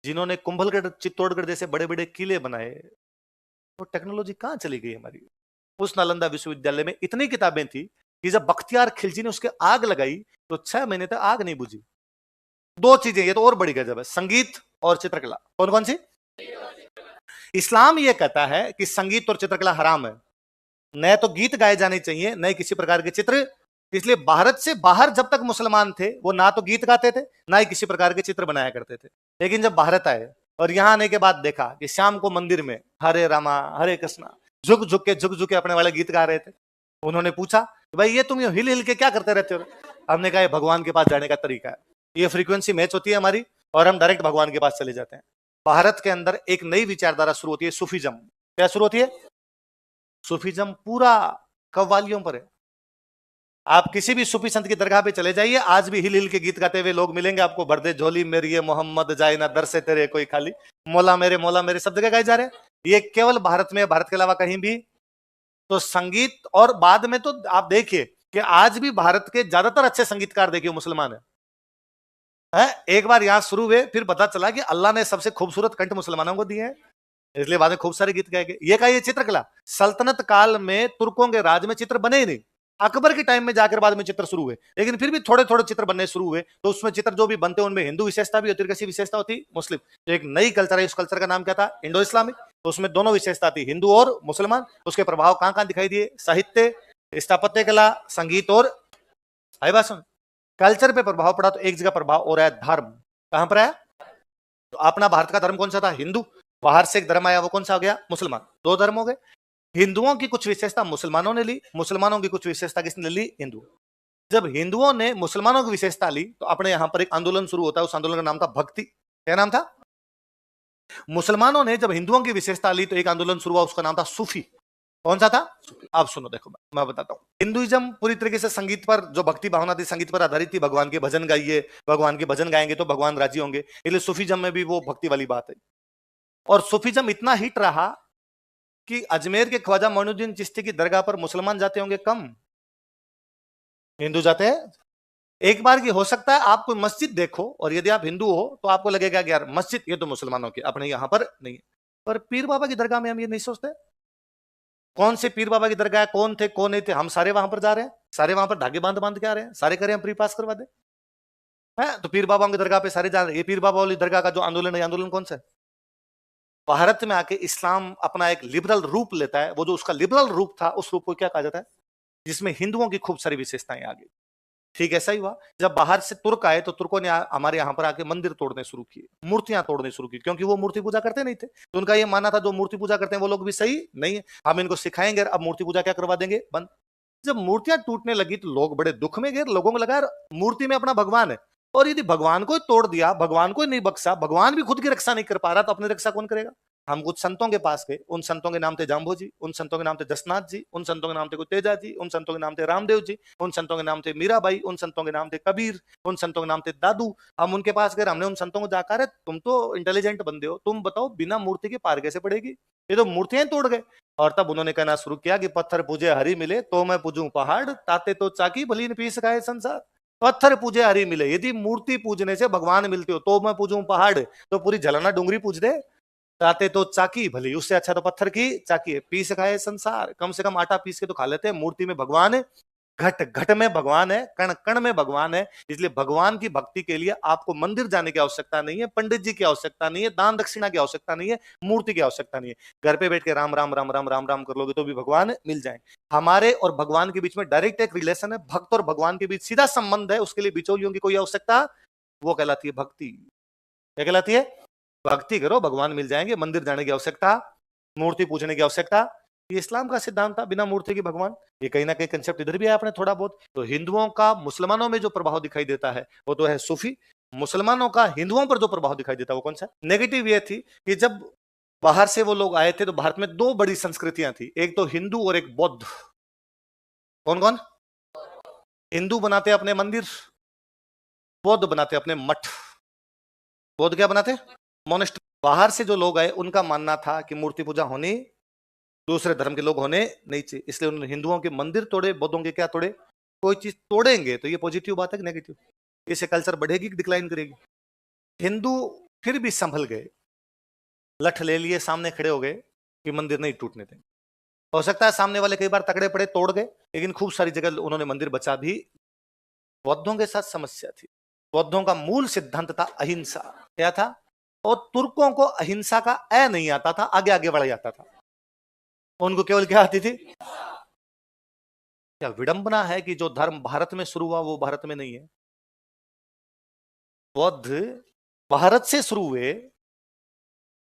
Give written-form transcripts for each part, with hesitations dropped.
जिन्होंने कुंभलगढ़ चित्तौड़गढ़ जैसे बड़े बड़े किले बनाए, वो टेक्नोलॉजी कहाँ चली गई हमारी? उस नालंदा विश्वविद्यालय में इतनी किताबें थी कि जब बख्तियार खिलजी ने उसके आग लगाई तो 6 महीने तक आग नहीं बुझी। दो चीजें, ये तो और बड़ी गजब है, संगीत और चित्रकला। कौन कौन सी? इस्लाम ये कहता है कि संगीत और चित्रकला हराम है, न तो गीत गाए जाने चाहिए न किसी प्रकार के चित्र। इसलिए भारत से बाहर जब तक मुसलमान थे वो ना तो गीत गाते थे ना ही किसी प्रकार के चित्र बनाया करते थे। लेकिन जब भारत आए और यहां आने के बाद देखा कि शाम को मंदिर में हरे रामा हरे कृष्णा झुक झुक के अपने वाले गीत गा रहे थे। उन्होंने पूछा भाई ये तुम हिल हिल के क्या करते रहते हो? हमने कहा भगवान के पास जाने का तरीका है, ये फ्रीक्वेंसी मैच होती है हमारी और हम डायरेक्ट भगवान के पास चले जाते हैं। भारत के अंदर एक नई विचारधारा शुरू होती है, सूफीजम। क्या शुरू होती है? सूफीजम पूरा कव्वालियों पर है। आप किसी भी सूफी संत की दरगाह पे चले जाइए, आज भी हिल हिल के गीत गाते हुए लोग मिलेंगे आपको। भरदे झोली मेरी ये मोहम्मद जाए ना दर से तेरे कोई खाली, मौला मेरे सब जगह गाए जा रहे हैं। ये केवल भारत में, भारत के अलावा कहीं भी। तो संगीत, और बाद में तो आप देखिए कि आज भी भारत के ज्यादातर अच्छे संगीतकार देखिए मुसलमान है। एक बार यहां शुरू हुए, फिर पता चला कि अल्लाह ने सबसे खूबसूरत कंठ मुसलमानों को दिए हैं, इसलिए बाद में खूब सारे गीत गाए गए। ये कहा, ये चित्रकला सल्तनत काल में तुर्कों के राज में चित्र बने ही नहीं। अकबर के टाइम में जाकर बाद में चित्र शुरू हुए, लेकिन फिर भी थोड़े थोड़े चित्र बनने शुरू हुए। तो उसमें चित्र जो भी बनते उनमें हिंदू विशेषता भी होती है, कैसी विशेषता होती? मुस्लिम। तो एक नई कल्चर है, उस कल्चर का नाम क्या था? Indo Islamic. तो उसमें दोनों विशेषता थी, हिंदू और मुसलमान। उसके प्रभाव कहां कहां दिखाई दिए? साहित्य, स्थापत्य कला, संगीत और भाषण। कल्चर पे प्रभाव पड़ा तो एक जगह प्रभाव हो रहा है, धर्म। कहां पर है? तो अपना भारत का धर्म कौन सा था? हिंदू। बाहर से एक धर्म आया, वो कौन सा हो गया? मुसलमान। दो धर्म हो गए। हिंदुओं की कुछ विशेषता मुसलमानों ने ली, मुसलमानों की कुछ विशेषता किसने ली? हिंदू। जब हिंदुओं ने मुसलमानों की विशेषता ली तो अपने यहां पर एक आंदोलन शुरू होता है, उस आंदोलन का नाम था भक्ति। क्या नाम था? मुसलमानों ने जब हिंदुओं की विशेषता ली तो एक आंदोलन शुरू हुआ, उसका नाम था सूफी। कौन सा था? आप सुनो, देखो मैं बताता हूं। हिंदुइज्म पूरी तरीके से संगीत पर, जो भक्ति भावना थी, संगीत पर आधारित थी। भगवान के भजन गाइए, भगवान के भजन गाएंगे तो भगवान राजी होंगे, इसलिए सूफीजम में भी वो भक्ति वाली बात है। और सूफीजम इतना हिट रहा कि अजमेर के ख्वाजा मोइनुद्दीन चिश्ती की दरगाह पर मुसलमान जाते होंगे कम, हिंदू जाते हैं। एक बार की हो सकता है आप कोई मस्जिद देखो और यदि आप हिंदू हो तो आपको लगेगा कि यार मस्जिद ये तो मुसलमानों की, अपने यहां पर नहीं है। पर पीर बाबा की दरगाह में हम ये नहीं सोचते। कौन से पीर बाबा की दरगाह, कौन थे कौन नहीं थे, हम सारे वहां पर जा रहे हैं, सारे वहां पर धागे बांध बांध के आ रहे हैं, सारे करें हम प्री पास करवा दे है। तो पीर बाबा की दरगाह पे सारे जा रहे हैं। ये पीर बाबा वाली दरगाह का जो आंदोलन है, आंदोलन कौन सा है? भारत में आके इस्लाम अपना एक लिबरल रूप लेता है। वो जो उसका लिबरल रूप था, उस रूप को क्या कहा जाता है? जिसमें हिंदुओं की खूब सारी विशेषताएं आ गई। ठीक ऐसा ही हुआ जब बाहर से तुर्क आए, तो तुर्कों ने हमारे यहाँ पर आके मंदिर तोड़ने शुरू किए, मूर्तियां तोड़ने शुरू की, क्योंकि वो मूर्ति पूजा करते नहीं थे। तो उनका ये मानना था जो मूर्ति पूजा करते हैं वो लोग भी सही नहीं है, हम इनको सिखाएंगे, अब मूर्ति पूजा क्या करवा देंगे? बंद। जब मूर्तियां टूटने लगी तो लोग बड़े दुख में गए। लोगों को लगा यार मूर्ति में अपना भगवान है, और यदि भगवान को तोड़ दिया, भगवान को नहीं बख्शा, भगवान भी खुद की रक्षा नहीं कर पा रहा, तो अपनी रक्षा कौन करेगा? हम कुछ संतों के पास गए, उन संतों के नाम थे जाम्बो जी, उन संतों के नाम थे जसनाथ जी, उन संतों के नाम थे कोई तेजा जी, उन संतों के नाम थे रामदेव जी, उन संतों के नाम थे मीराबाई, उन संतों के नाम थे कबीर, उन संतों के नाम थे दादू। हम उनके पास गए, हमने उन संतों को जाकर, तुम तो इंटेलिजेंट बंदे हो, तुम बताओ बिना मूर्ति के पार कैसे पड़ेगी? ये तो मूर्तियां तोड़ गए। और तब उन्होंने कहना शुरू किया कि पत्थर पूजे हरी मिले तो मैं पूजूं पहाड़, ताते तो चाकी भली पीस खाए संसार। पत्थर पूजे हरी मिले, यदि मूर्ति पूजने से भगवान मिलते हो तो मैं पूजूं पहाड़, तो पूरी जलाना डूंगरी पूज दे। ताते तो चाकी भली, उससे अच्छा तो पत्थर की चाकी है। पीस खाए संसार, कम से कम आटा पीस के तो खा लेते हैं। मूर्ति में भगवान है, घट घट में भगवान है, कण कण में भगवान है। इसलिए भगवान की भक्ति के लिए आपको मंदिर जाने की आवश्यकता नहीं है, पंडित जी की आवश्यकता नहीं है, दान दक्षिणा की आवश्यकता नहीं है, मूर्ति की आवश्यकता नहीं है। घर पे बैठ के राम राम राम राम राम राम कर लोगे तो भी भगवान मिल जाए। हमारे और भगवान के बीच में डायरेक्ट एक रिलेशन है, भक्त और भगवान के बीच सीधा संबंध है, उसके लिए बिचौलियों की कोई आवश्यकता, वो कहलाती है भक्ति। क्या कहलाती है? भक्ति करो, भगवान मिल जाएंगे। मंदिर जाने की आवश्यकता, मूर्ति पूजने की आवश्यकता, ये इस्लाम का सिद्धांत था, बिना मूर्ति की भगवान। ये कहीं ना कहीं कंसेप्ट इधर भी आया अपने थोड़ा बहुत। तो हिंदुओं का मुसलमानों में जो प्रभाव दिखाई देता है वो तो है सूफी। मुसलमानों का हिंदुओं पर जो प्रभाव दिखाई देता है वो कौन सा? नेगेटिव ये थी कि जब बाहर से वो लोग आए थे तो भारत में दो बड़ी संस्कृतियां थी, एक तो हिंदू और एक बौद्ध। कौन कौन? हिंदू बनाते अपने मंदिर, बौद्ध बनाते अपने मठ। बौद्ध क्या बनाते? मोनेस्ट्री। बाहर से जो लोग आए उनका मानना था कि मूर्ति पूजा होनी, दूसरे धर्म के लोग होने नहीं चाहिए, इसलिए उन्होंने हिंदुओं के मंदिर तोड़े, बौद्धों के क्या तोड़े? कोई चीज तोड़ेंगे तो ये पॉजिटिव बात है कि नेगेटिव? इससे कल्चर बढ़ेगी कि डिक्लाइन करेगी? हिंदू फिर भी संभल गए, लठ ले लिए, सामने खड़े हो गए कि मंदिर नहीं टूटने देंगे। हो सकता है सामने वाले कई बार तगड़े पड़े, तोड़ गए, लेकिन खूब सारी जगह उन्होंने मंदिर बचा भी। बौद्धों के साथ समस्या थी। बौद्धों का मूल सिद्धांत था अहिंसा। क्या था? और तुर्कों को अहिंसा का ए नहीं आता था, आगे आगे बढ़ जाता था। उनको केवल क्या आती थी? क्या विडंबना है कि जो धर्म भारत में शुरू हुआ वो भारत में नहीं है। बौद्ध भारत से शुरू हुए,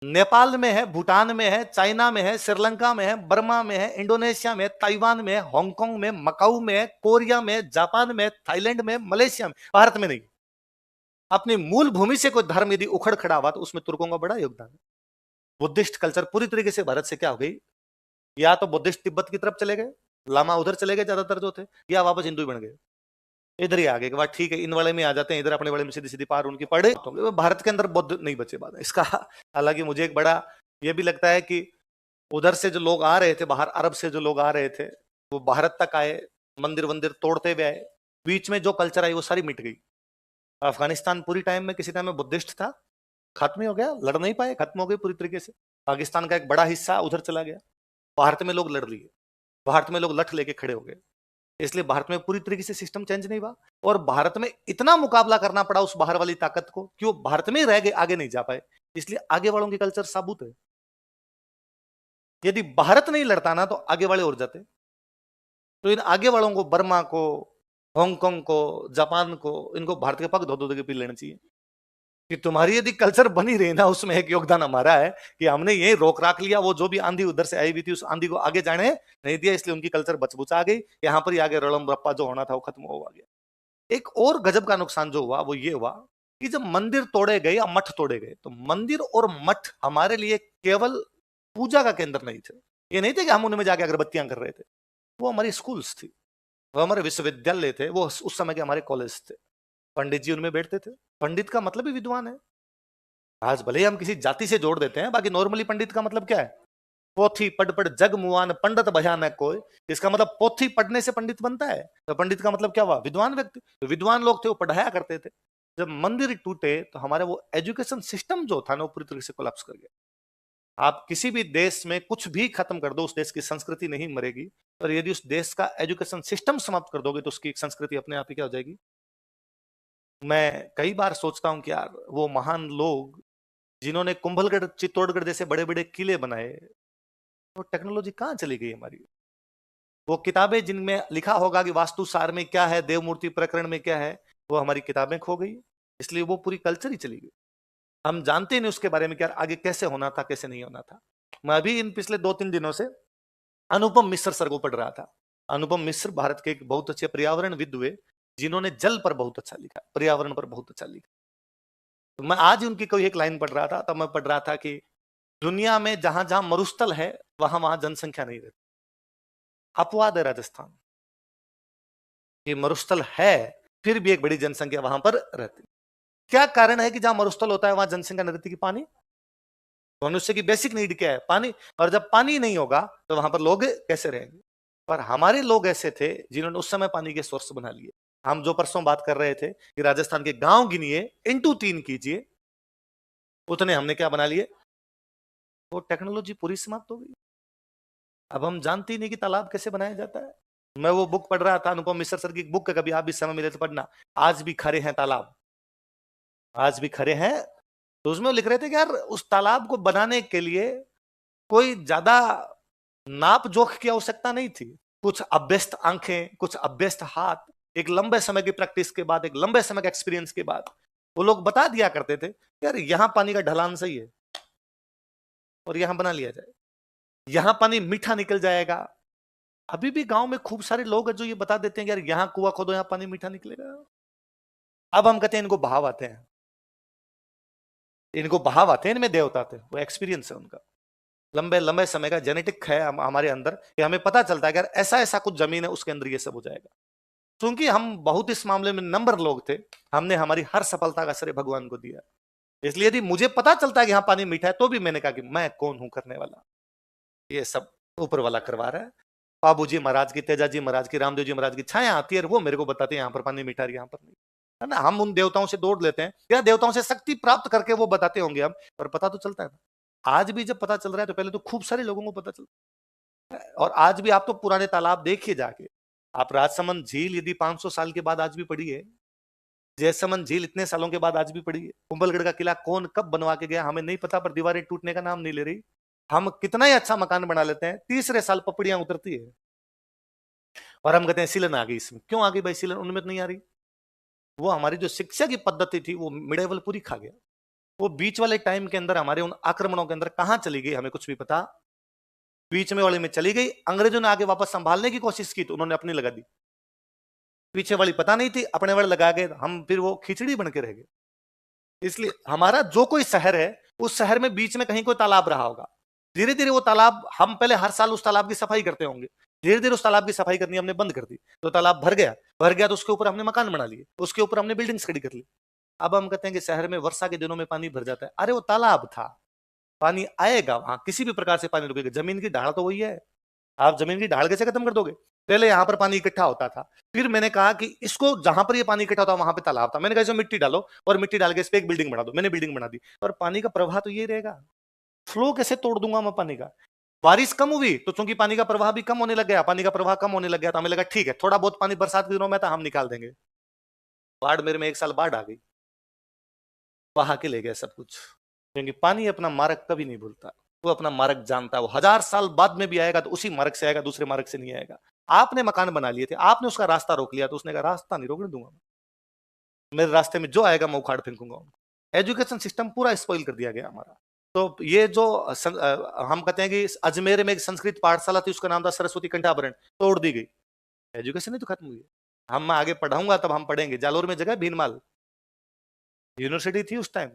नेपाल में है, भूटान में है, चाइना में है, श्रीलंका में है, बर्मा में है, इंडोनेशिया में, ताइवान में, हांगकांग में, मकाऊ में, कोरिया में, जापान में, थाईलैंड में, मलेशिया में, भारत में नहीं। अपनी मूल भूमि से कोई धर्म यदि उखड़ खड़ा हुआ तो उसमें तुर्कों का बड़ा योगदान है। बुद्धिस्ट कल्चर पूरी तरीके से भारत से क्या हो गई, या तो बुद्धिस्ट तिब्बत की तरफ चले गए, लामा उधर चले गए ज्यादातर जो थे, या वापस हिंदू बन गए। इधर ही आ गए कि बात ठीक है, इन वाले में आ जाते हैं, इधर अपने वाले में सीधी सीधी पार उनकी पड़े, तो भारत के अंदर बौद्ध नहीं बचे बाद इसका। हालांकि मुझे एक बड़ा ये भी लगता है कि उधर से जो लोग आ रहे थे, बाहर अरब से जो लोग आ रहे थे, वो भारत तक आए, मंदिर वंदिर तोड़ते हुए आए, बीच में जो कल्चर आई वो सारी मिट गई। अफगानिस्तान पूरी टाइम में किसी टाइम में बुद्धिस्ट था, खत्म ही हो गया, लड़ नहीं पाए, खत्म हो गई पूरी तरीके से। पाकिस्तान का एक बड़ा हिस्सा उधर चला गया, भारत में लोग लड़ लिए, भारत में लोग लठ लेके खड़े हो गए, इसलिए भारत में पूरी तरीके से सिस्टम चेंज नहीं हुआ। और भारत में इतना मुकाबला करना पड़ा उस बाहर वाली ताकत को कि वो भारत में ही रह गए, आगे नहीं जा पाए। इसलिए आगे वालों की कल्चर साबुत है। यदि भारत नहीं लड़ता ना तो आगे वाले और जाते। तो इन आगे वालों को, बर्मा को, हांगकांग को, जापान को, इनको भारत के पग धो धो के पी लेना चाहिए कि तुम्हारी यदि कल्चर बनी रही ना, उसमें एक योगदान हमारा है कि हमने ये रोक राख लिया, वो जो भी आंधी उधर से आई हुई थी उस आंधी को आगे जाने नहीं दिया, इसलिए उनकी कल्चर बचबुचा आ गई। यहाँ पर ही आगे रड़म रप्पा जो होना था वो खत्म हो गया। एक और गजब का नुकसान जो हुआ वो ये हुआ कि जब मंदिर तोड़े गए या मठ तोड़े गए, तो मंदिर और मठ हमारे लिए केवल पूजा का केंद्र नहीं थे। ये नहीं थे कि हम उनमें जाके अगरबत्तियां कर रहे थे, वो हमारी स्कूल्स थी, वो हमारे विश्वविद्यालय थे, वो उस समय के हमारे कॉलेज थे। पंडित जी उनमें बैठते थे। पंडित का मतलब ही विद्वान है। आज भले ही हम किसी जाति से जोड़ देते हैं, बाकी नॉर्मली पंडित का मतलब क्या है? पोथी पढ़ पढ़ जग मुआन पंडित भयानक कोई। इसका मतलब पोथी पढ़ने से पंडित बनता है। तो पंडित का मतलब क्या हुआ? विद्वान व्यक्ति। तो विद्वान लोग थे, वो पढ़ाया करते थे। जब मंदिर टूटे तो हमारा वो एजुकेशन सिस्टम जो था ना, वो पूरी तरीके से कोलैप्स कर गया। आप किसी भी देश में कुछ भी खत्म कर दो, उस देश की संस्कृति नहीं मरेगी। और यदि उस देश का एजुकेशन सिस्टम समाप्त कर दोगे तो उसकी संस्कृति अपने आप ही क्या हो जाएगी। मैं कई बार सोचता हूं कि यार वो महान लोग जिन्होंने कुंभलगढ़, चित्तौड़गढ़ जैसे बड़े बड़े किले बनाए, वो टेक्नोलॉजी कहां चली गई हमारी? वो किताबें जिनमें लिखा होगा कि वास्तु सार में क्या है, देव मूर्ति प्रकरण में क्या है, वो हमारी किताबें खो गई। इसलिए वो पूरी कल्चर ही चली गई। हम जानते नहीं उसके बारे में क्या आगे कैसे होना था, कैसे नहीं होना था। मैं अभी इन पिछले 2-3 दिनों से अनुपम मिश्र सर को पढ़ रहा था। अनुपम मिश्र भारत के एक बहुत अच्छे पर्यावरणविद हुए, जिन्होंने जल पर बहुत अच्छा लिखा, पर्यावरण पर बहुत अच्छा लिखा। तो मैं आज उनकी कोई एक लाइन पढ़ रहा था, तब मैं पढ़ रहा था कि दुनिया में जहां जहां मरुस्थल है वहां वहां जनसंख्या नहीं रहती। अपवाद है राजस्थान, कि मरुस्थल है फिर भी एक बड़ी जनसंख्या वहां पर रहती। क्या कारण है कि जहां मरुस्थल होता है वहां जनसंख्या नहीं रहती? कि पानी। मनुष्य की बेसिक नीड क्या है? पानी। और जब पानी नहीं होगा तो वहां पर लोग कैसे रहेंगे? पर हमारे लोग ऐसे थे जिन्होंने उस समय पानी के सोर्स बना लिए। हम जो परसों बात कर रहे थे कि राजस्थान के गांव गिनिए, इंटू 3 कीजिए, उतने हमने क्या बना लिए? वो टेक्नोलॉजी पूरी समाप्त हो गई। अब हम जानते ही नहीं कि तालाब कैसे बनाया जाता है। मैं वो बुक पढ़ रहा था, अनुपम मिश्र सर की बुक, कभी आप भी समय मिले तो पढ़ना, आज भी खड़े हैं तालाब, आज भी खड़े हैं। तो उसमें लिख रहे थे कि यार उस तालाब को बनाने के लिए कोई ज्यादा नाप जोख की आवश्यकता नहीं थी। कुछ अभ्यस्त आंखें, कुछ अभ्यस्त हाथ, एक लंबे समय की प्रैक्टिस के बाद, एक लंबे समय के एक्सपीरियंस के बाद वो लोग बता दिया करते थे यार यहां पानी का ढलान सही है और यहां बना लिया जाए, यहां पानी मीठा निकल जाएगा। अभी भी गांव में खूब सारे लोग हैं जो ये बता देते हैं यार यहां कुआं खोदो, यहां पानी मीठा निकलेगा। अब हम कहते हैं इनको बहाव आते हैं, इनको बहाव आते हैं, इनमें देवता थे, वो एक्सपीरियंस है उनका, लंबे लंबे समय का जेनेटिक है हमारे अंदर, कि हमें पता चलता है कि यार ऐसा ऐसा कुछ जमीन है उसके अंदर ये सब हो जाएगा। क्योंकि हम बहुत इस मामले में नंबर लोग थे, हमने हमारी हर सफलता का श्रेय भगवान को दिया। इसलिए यदि मुझे पता चलता है कि यहाँ पानी मीठा है तो भी मैंने कहा कि मैं कौन हूं करने वाला, ये सब ऊपर वाला करवा रहा है। बाबू जी महाराज की, तेजाजी महाराज की, रामदेव जी महाराज की छाया आती है और वो मेरे को बताते हैं यहाँ पर पानी मीठा है, यहाँ पर नहीं। है ना। हम उन देवताओं से दौड़ लेते हैं या देवताओं से शक्ति प्राप्त करके वो बताते होंगे हम, पर पता तो चलता है ना। आज भी जब पता चल रहा है तो पहले तो खूब सारे लोगों को पता चलता है। और आज भी आप तो पुराने तालाब देखिए जाके, आप राजसमंद झील यदि 500 साल के बाद आज भी पड़ी है, जयसमंद झील इतने सालों के बाद आज भी पड़ी है, कुंभलगढ़ का किला कौन कब बनवा के गया हमें नहीं पता, पर दीवारें टूटने का नाम नहीं ले रही। हम कितना ही अच्छा मकान बना लेते हैं, तीसरे साल पपड़ियां उतरती है और हम कहते हैं सीलन आ गई इसमें। क्यों आ गई भाई सीलन? उनमें तो नहीं आ रही। वो हमारी जो शिक्षा की पद्धति थी वो मिडेवल पूरी खा गया। वो बीच वाले टाइम के अंदर हमारे उन आक्रमणों के अंदर कहां चली गई हमें कुछ भी पता। बीच में वाले में चली गई, अंग्रेजों ने आगे वापस संभालने की कोशिश की तो उन्होंने अपनी लगा दी। पीछे वाली पता नहीं थी, अपने वाले लगा गए, हम फिर वो खिचड़ी बन के रह गए। इसलिए हमारा जो कोई शहर है, उस शहर में बीच में कहीं कोई तालाब रहा होगा। धीरे धीरे वो तालाब, हम पहले हर साल उस तालाब की सफाई करते होंगे, धीरे धीरे उस तालाब की सफाई करनी हमने बंद कर दी, तो तालाब भर गया। भर गया तो उसके ऊपर हमने मकान बना लिए, उसके ऊपर हमने बिल्डिंग्स खड़ी कर ली। अब हम कहते हैं कि शहर में वर्षा के दिनों में पानी भर जाता है। अरे वो तालाब था, पानी आएगा वहां, किसी भी प्रकार से पानी रुकेगा। जमीन की ढाल तो वही है, आप जमीन की ढाल कैसे खत्म कर दोगे? पहले यहां पर पानी इकट्ठा होता था, फिर मैंने कहा कि इसको जहां पर ये पानी इकट्ठा होता वहां पे तालाब था, मैंने कहा इसमें मिट्टी डालो और मिट्टी डाल के इस पे एक बिल्डिंग बना दो। मैंने बिल्डिंग बना दी, और पानी का प्रवाह तो ये रहेगा। फ्लो कैसे तोड़ दूंगा मैं पानी का? बारिश कम हुई तो चूंकि पानी का प्रवाह भी कम होने लग गया, पानी का प्रवाह कम होने लग गया तो हमें लगा ठीक है थोड़ा बहुत पानी बरसात के दिनों में था हम निकाल देंगे। बाढ़ मेरे में एक साल बाढ़ आ गई, बहा के ले गया सब कुछ। क्योंकि पानी अपना मार्ग कभी नहीं भूलता, वो अपना मार्ग जानता है। वो 1000 साल बाद में भी आएगा तो उसी मार्ग से आएगा, दूसरे मार्ग से नहीं आएगा। आपने मकान बना लिए थे, आपने उसका रास्ता रोक लिया तो उसने कहा रास्ता नहीं रोकने दूंगा, मेरे रास्ते में जो आएगा मैं उखाड़ फेंकूंगा। एजुकेशन सिस्टम पूरा स्पॉइल कर दिया गया हमारा। तो ये जो हम कहते हैं कि अजमेर में एक संस्कृत पाठशाला थी, उसका नाम था सरस्वती कंठाभरण, तोड़ दी गई। एजुकेशन ही तो खत्म हुई है। हम आगे पढ़ाऊंगा तब हम पढ़ेंगे। जालोर में जगह भीनमाल यूनिवर्सिटी थी उस टाइम,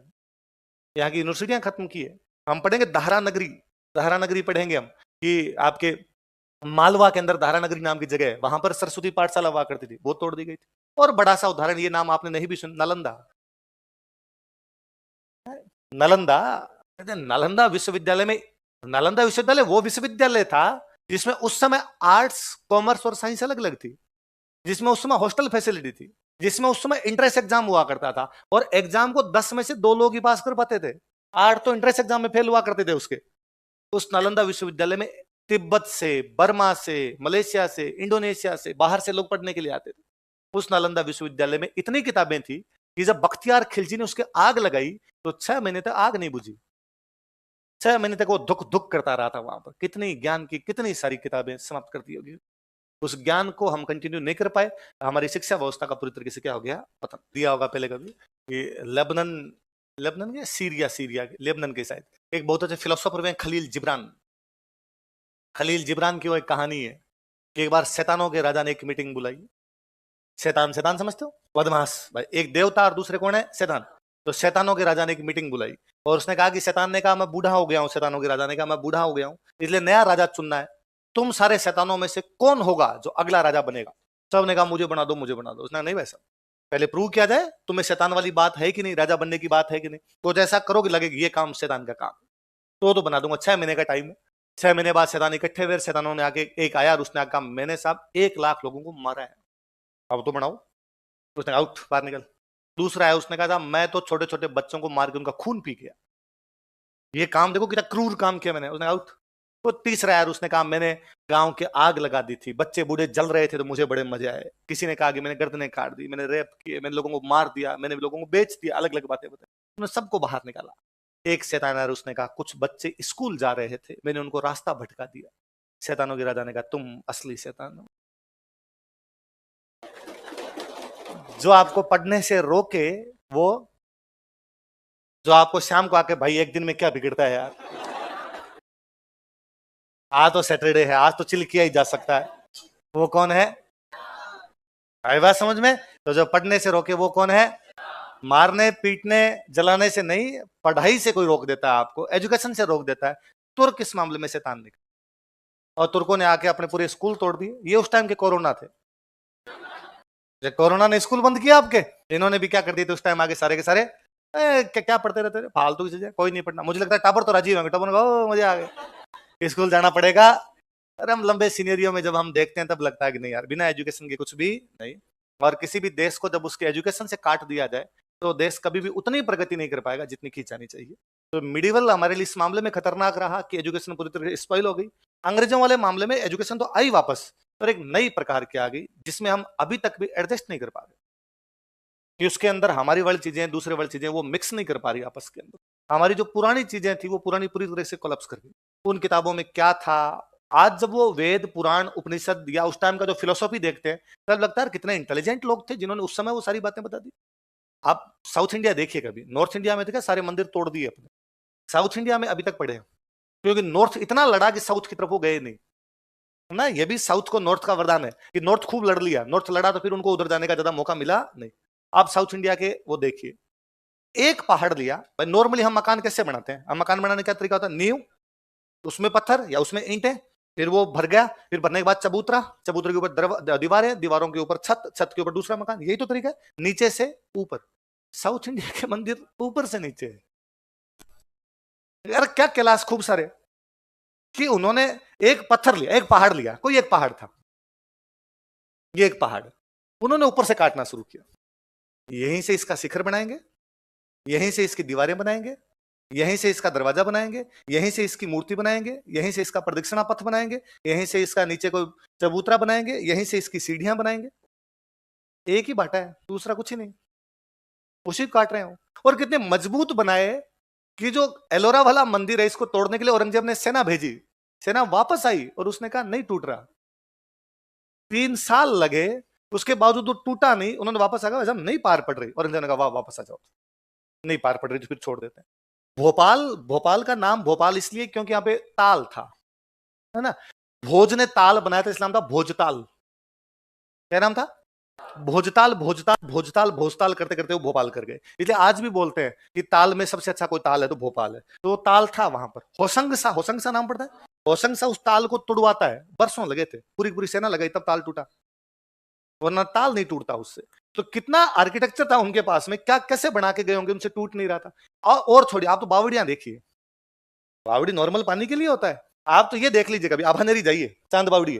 यहाँ की यूनिवर्सिटियां खत्म की है। हम पढ़ेंगे धारा नगरी, धारा नगरी पढ़ेंगे हम कि आपके मालवा के अंदर धारा नगरी नाम की जगह है, वहां पर सरस्वती पाठशाला हुआ करती थी, वो तोड़ दी गई थी। और बड़ा सा उदाहरण, ये नाम आपने नहीं भी सुना, नालंदा। नालंदा, नालंदा विश्वविद्यालय में, नालंदा विश्वविद्यालय वो विश्वविद्यालय था जिसमें उस समय आर्ट्स, कॉमर्स और साइंस अलग अलग थी, जिसमें उस समय हॉस्टल फैसिलिटी थी, जिसमें उस समय इंट्रेंस एग्जाम हुआ करता था, और एग्जाम को 10 में से 2 लोग ही पास कर पाते थे। 8 तो इंट्रेंस एग्जाम में फेल हुआ करते थे उसके। उस नालंदा विश्वविद्यालय में तिब्बत से, बर्मा से, मलेशिया से, इंडोनेशिया से, बाहर से लोग पढ़ने के लिए आते थे। उस नालंदा विश्वविद्यालय में इतनी किताबें थी कि जब बख्तियार खिलजी ने उसके आग लगाई तो 6 महीने तक आग नहीं बुझी। 6 महीने तक वो दुख दुख करता रहा था वहां पर। कितनी ज्ञान की कितनी सारी किताबें समाप्त कर दी होगी। उस ज्ञान को हम कंटिन्यू नहीं कर पाए, हमारी शिक्षा व्यवस्था का पूरी तरीके से क्या हो गया पतन। दिया होगा पहले कभी कि लेबनन, लेबनन के सीरिया, सीरिया लेबनन के साइड एक बहुत अच्छे फिलोसोफर हुए खलील जिब्रान। खलील जिब्रान की वो एक कहानी है कि एक बार शैतानों के राजा ने एक मीटिंग बुलाई। शैतान, शैतान समझते हो? बदमाश भाई, एक देवता और दूसरे कौन है? शैतान। तो शैतानों के राजा ने एक मीटिंग बुलाई और उसने कहा कि शैतान ने कहा मैं बूढ़ा हो गया हूं, शैतानों के राजा ने कहा मैं बूढ़ा हो गया हूं, इसलिए नया राजा चुनना है। तुम सारे शैतानों में से कौन होगा जो अगला राजा बनेगा? सब ने कहा मुझे बना दो, मुझे बना दो। उसने कहा नहीं भाई साहब, पहले प्रूव किया जाए तुम्हें शैतान वाली बात है कि नहीं, राजा बनने की बात है कि नहीं। तो जैसा करोगे लगेगा ये काम शैतान का काम, तो बना दूंगा। 6 महीने का टाइम है। 6 महीने बाद शैतान इकट्ठे हुए, शैतानों ने आके एक आया और उसने कहा मैंने साहब 1 लाख लोगों को मारा है, अब तो बनाओ। उसने कहा आउट, बाहर निकल। दूसरा है, उसने कहा था मैं तो छोटे छोटे बच्चों को मार के उनका खून पी गया, ये काम देखो कितना क्रूर काम किया मैंने। उसने आउट। तो तीसरा यार, उसने कहा मैंने गांव के आग लगा दी थी, बच्चे बूढ़े जल रहे थे तो मुझे बड़े मजे आए। किसी ने कहा कि मैंने गर्दनें काट दी, मैंने रेप किए, मैंने लोगों को मार दिया, मैंने लोगों को बेच दिया, अलग अलग बातें बताई। उन्होंने सबको बाहर निकाला। एक शैतान यार, उसने कहा कुछ बच्चे स्कूल जा रहे थे, मैंने उनको रास्ता भटका दिया। शैतानों के राजा ने कहा तुम असली शैतान हो। जो आपको पढ़ने से रोके, वो जो आपको शाम को आके भाई एक दिन में क्या बिगड़ता है यार, आज तो सैटरडे है, आज तो चिल किया ही जा सकता है, वो कौन है? आई बात समझ में? तो जो पढ़ने से रोके वो कौन है? मारने पीटने जलाने से नहीं, पढ़ाई से कोई रोक देता है आपको, एजुकेशन से रोक देता है। तुर्क इस मामले में शैतान निकले, और तुर्कों ने आके अपने पूरे स्कूल तोड़ दिए। ये उस टाइम के कोरोना थे, जब कोरोना ने स्कूल बंद किया आपके, इन्होंने भी क्या कर दिए थे उस टाइम आगे सारे के सारे क्या पढ़ते रहते थे फालतू की चीजें, कोई नहीं पढ़ना। मुझे लगता है टापर तो राजी होंगे, टापर ओ मुझे आ गए, स्कूल जाना पड़ेगा। अरे हम लंबे सीनियरियों में जब हम देखते हैं तब लगता है कि नहीं यार, बिना एजुकेशन के कुछ भी नहीं। और किसी भी देश को जब उसके एजुकेशन से काट दिया जाए तो देश कभी भी उतनी प्रगति नहीं कर पाएगा जितनी की जानी चाहिए। तो मिडिवल हमारे लिए इस मामले में खतरनाक रहा कि एजुकेशन पूरी तरह से स्पॉइल हो गई। अंग्रेजों वाले मामले में एजुकेशन तो आई वापस, पर एक नई प्रकार की आ गई जिसमें हम अभी तक भी एडजस्ट नहीं कर पा रहे, कि उसके अंदर हमारी वाली चीजें दूसरे वाली चीजें वो मिक्स नहीं कर पा रही आपस के अंदर। हमारी जो पुरानी चीजें थी वो पुरानी पूरी तरह से कोलैप्स कर गई। उन किताबों में क्या था, आज जब वो वेद पुराण उपनिषद या उस टाइम का जो फिलोसॉफी देखते हैं तब लगता है कितने इंटेलिजेंट लोग थे जिन्होंने उस समय वो सारी बातें बता दी। आप साउथ इंडिया देखिए, कभी नॉर्थ इंडिया में देखा सारे मंदिर तोड़ दिए अपने, साउथ इंडिया में अभी तक पड़े हैं क्योंकि नॉर्थ इतना लड़ा कि साउथ की तरफ वो गए नहीं ना। ये भी साउथ को नॉर्थ का वरदान है कि नॉर्थ खूब लड़ लिया, नॉर्थ लड़ा तो फिर उनको उधर जाने का ज्यादा मौका मिला नहीं। आप साउथ इंडिया के वो देखिए, एक पहाड़ लिया। भाई नॉर्मली हम मकान कैसे बनाते हैं, हम मकान बनाने का तरीका होता है नींव, उसमें पत्थर या उसमें ईंटें, फिर वो भर गया, फिर भरने के बाद चबूतरा, चबूतरे के ऊपर दीवारें, दीवारों के ऊपर छत, छत के ऊपर दूसरा मकान। यही तो तरीका है, नीचे से ऊपर। साउथ इंडिया के मंदिर ऊपर से नीचे है। यार क्या कैलाश खूब सारे कि उन्होंने एक पत्थर लिया, एक पहाड़ लिया, कोई एक पहाड़ था, ये एक पहाड़, उन्होंने ऊपर से काटना शुरू किया। यहीं से इसका शिखर बनाएंगे, यहीं से इसकी दीवारें बनाएंगे, यहीं से इसका दरवाजा बनाएंगे, यहीं से इसकी मूर्ति बनाएंगे, यहीं से इसका प्रदक्षिणा पथ बनाएंगे, यहीं से इसका नीचे कोई चबूतरा बनाएंगे, यहीं से इसकी सीढ़ियां बनाएंगे। एक ही बाटा है, दूसरा कुछ ही नहीं, उसी को काट रहे हो। और कितने मजबूत बनाए कि जो एलोरा वाला मंदिर है इसको तोड़ने के लिए औरंगजेब ने सेना भेजी, सेना वापस आई और उसने कहा नहीं टूट रहा। 3 साल लगे, उसके बावजूद वो टूटा नहीं। उन्होंने वापस आ गया, नहीं पार पड़ रही, औरंगजेब ने कहा वाह वापस आ जाओ, नहीं पार पड़ रही तो फिर छोड़ देते हैं। भोपाल, भोपाल का नाम भोपाल इसलिए क्योंकि यहाँ पे ताल था, है ना। भोज ने ताल बनाया था, इसलिए नाम था भोजताल। क्या नाम था? भोजताल, भोजताल, भोजताल, भोजताल करते करते वो भोपाल कर गए। इसलिए आज भी बोलते हैं कि ताल में सबसे अच्छा कोई ताल है तो भोपाल है। तो वो ताल था वहां पर। होसंगसा, होसंगसा नाम पड़ता है। होसंगसा उस ताल को तुड़वाता है, बरसों लगे थे, पूरी पूरी सेना लगाई तब ताल टूटा, वरना ताल नहीं टूटता उससे। तो कितना आर्किटेक्चर था उनके पास में, क्या कैसे बना के गए होंगे, उनसे टूट नहीं रहा था। और छोड़िए, आप तो बावड़ियां देखिए, बावड़ी नॉर्मल पानी के लिए होता है। आप तो ये देख लीजिए, कभी आभानेरी जाइए, चांद बावड़ी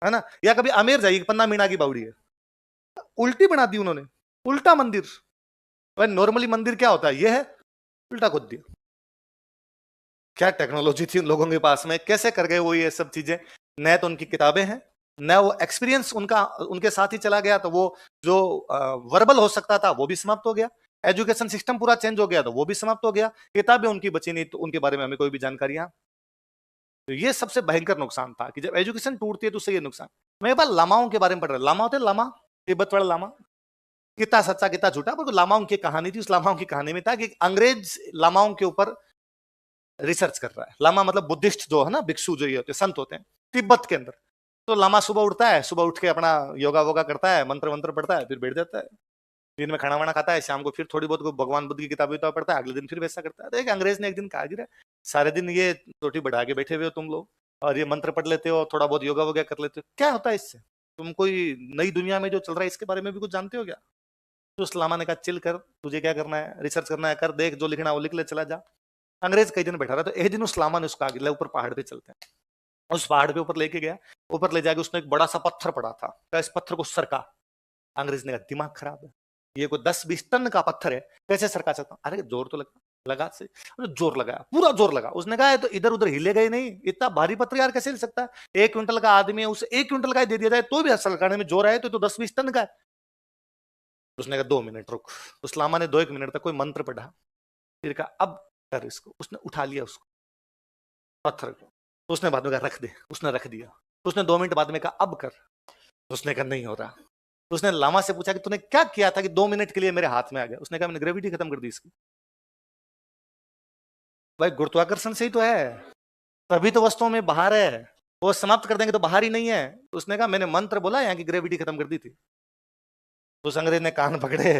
है ना, या कभी आमेर जाइए, पन्ना मीना की बावड़ी है। उल्टी बना दी उन्होंने, उल्टा मंदिर। नॉर्मली मंदिर क्या होता है, ये है, उल्टा खोद दिया। क्या टेक्नोलॉजी थी उन लोगों के पास में, कैसे कर गए वो ये सब चीजें। न तो उनकी किताबें हैं, न वो एक्सपीरियंस उनका उनके साथ ही चला गया, तो वो जो वर्बल हो सकता था वो भी समाप्त हो गया। एजुकेशन सिस्टम पूरा चेंज हो गया तो वो भी समाप्त हो गया। किताबें उनकी बची नहीं तो उनके बारे में हमें कोई भी जानकारियां। तो ये सबसे भयंकर नुकसान था कि जब एजुकेशन टूटती है तो उससे ये नुकसान। मैं एक बार लामाओं के बारे में पढ़ रहा, लामा होते लामा, तिब्बत वाला लामा, कितना सच्चा कितना झूठा, पर लामाओं की कहानी थी। उस लामाओं की कहानी में था कि अंग्रेज लामाओं के ऊपर रिसर्च कर रहा है। लामा मतलब बुद्धिस्ट जो है ना, भिक्षु जो ये होते हैं, संत होते हैं तिब्बत के अंदर। तो लामा सुबह उठता है, सुबह उठ के अपना योगा वोगा करता है, मंत्र वंत्र पढ़ता है, फिर बैठ जाता है, दिन में खाना वाना खाता है, शाम को फिर थोड़ी बहुत भगवान बुद्ध की किताबें पढ़ता है, अगले दिन फिर वैसा करता है। तो एक अंग्रेज ने एक दिन कहा कि सारे दिन ये रोटी बढ़ा के बैठे हुए हो तुम लोग, और ये मंत्र पढ़ लेते हो, थोड़ा बहुत योगा वोगा कर लेते हो, क्या होता है इससे? तुम कोई नई दुनिया में जो चल रहा है इसके बारे में भी कुछ जानते हो क्या? तो उस लामा ने कहा चिल कर, तुझे क्या करना है, रिसर्च करना है कर, देख जो लिखना है वो लिख ले, चला जा। अंग्रेज कई दिन बैठा रहा, तो एक दिन उस लामा ने उसको आगे ऊपर पहाड़ पे चलते हैं, उस पहाड़ पे ऊपर लेके गया। ऊपर ले जाके उसने एक बड़ा सा पत्थर पड़ा था, तो इस पत्थर को सरका। अंग्रेज ने कहा दिमाग खराब है, ये कोई 10-20 टन का पत्थर है, कैसे सरका सकता हूं? अरे जोर तो लगा, लगा से जोर लगाया, पूरा जोर लगा। उसने कहा तो इधर उधर हिलेगा ही नहीं, इतना भारी पत्थर यार कैसे हिल सकता है? 1 क्विंटल का आदमी है, उसे 1 क्विंटल का ही दे दिया जाए तो भी सरकाने में जोर आए, तो 10-20 टन का है। उसने कहा 2 मिनट रुक। उस लामा ने 2-1 मिनट तक कोई मंत्र पढ़ा, फिर कहा अब कर इसको। उसने उठा लिया उसको पत्थर को, उसने बाद में कहा रख दे, उसने रख दिया। उसने 2 मिनट बाद में कहा अब कर, उसने कहा नहीं हो रहा। उसने लामा से पूछा कि तूने क्या किया था कि 2 मिनट के लिए मेरे हाथ में आ गया? उसने कहा मैंने ग्रेविटी खत्म कर दी इसकी। भाई गुरुत्वाकर्षण से ही तो है, तभी तो वस्तुओं में बाहर है, वो समाप्त कर देंगे तो बाहर ही नहीं है। उसने कहा मैंने मंत्र बोला यहाँ की ग्रेविटी खत्म कर दी थी। उस अंग्रेज ने कान पकड़े,